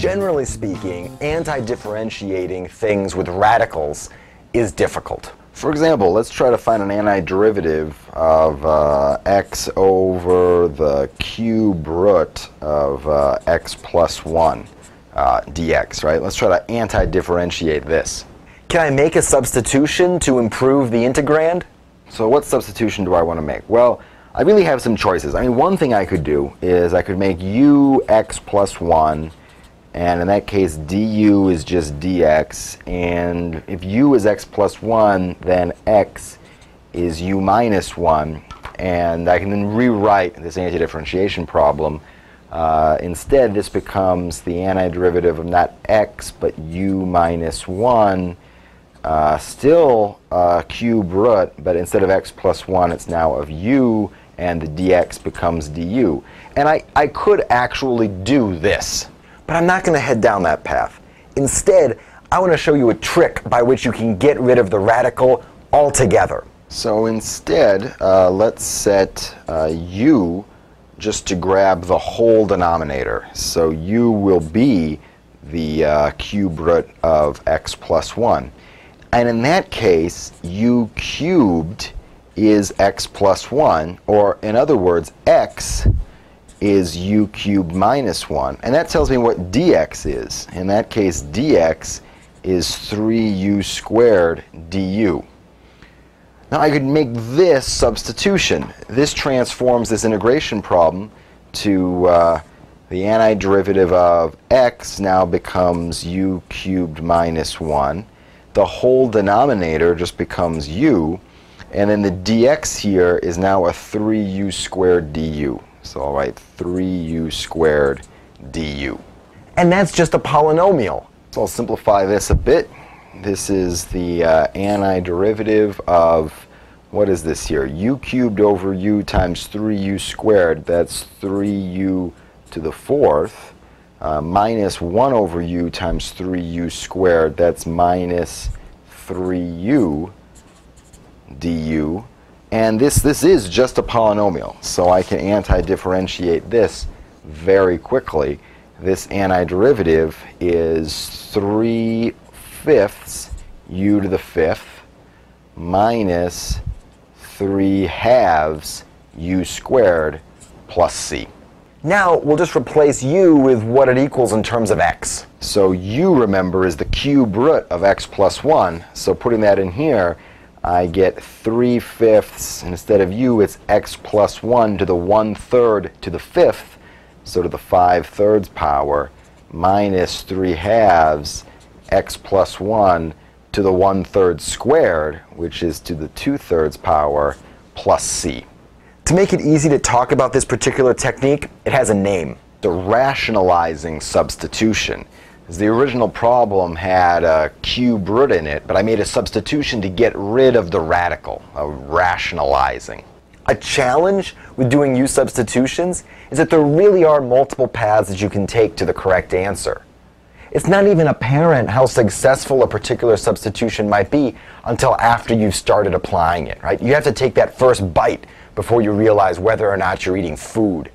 Generally speaking, anti-differentiating things with radicals is difficult. For example, let's try to find an antiderivative of x over the cube root of x plus 1 dx, right? Let's try to anti-differentiate this. Can I make a substitution to improve the integrand? So what substitution do I want to make? Well, I really have some choices. I mean, one thing I could do is I could make u x plus 1, and in that case du is just dx, and if u is x plus 1, then x is u minus 1, and I can then rewrite this antidifferentiation problem. Instead, this becomes the antiderivative of not x, but u minus 1, still cube root, but instead of x plus 1, it's now of u, and the dx becomes du. And I could actually do this. But I'm not going to head down that path. Instead, I want to show you a trick by which you can get rid of the radical altogether. So instead, let's set u just to grab the whole denominator. So u will be the cube root of x plus 1. And in that case, u cubed is x plus 1, or in other words, x is u cubed minus 1. And that tells me what dx is. In that case, dx is 3u squared du. Now I could make this substitution. This transforms this integration problem to the antiderivative of x now becomes u cubed minus 1. The whole denominator just becomes u. And then the dx here is now a 3u squared du. So I'll write 3u squared du. And that's just a polynomial. So I'll simplify this a bit. This is the antiderivative of, what is this here? U cubed over u times 3u squared. That's 3u to the 4th. Minus 1 over u times 3u squared. That's minus 3u du. And this is just a polynomial, so I can anti-differentiate this very quickly. This antiderivative is 3/5 u to the 5th minus 3/2 u squared plus c. Now we'll just replace u with what it equals in terms of x. So u, remember, is the cube root of x plus 1, so putting that in here, I get 3/5, instead of u, it's x plus 1 to the 1/3 to the 5th, so to the 5/3 power, minus 3/2 x plus 1 to the 1/3 squared, which is to the 2/3 power, plus c. To make it easy to talk about this particular technique, it has a name. The rationalizing substitution. The original problem had a cube root in it, but I made a substitution to get rid of the radical, of rationalizing. A challenge with doing u substitutions is that there really are multiple paths that you can take to the correct answer. It's not even apparent how successful a particular substitution might be until after you've started applying it, right? You have to take that first bite before you realize whether or not you're eating food.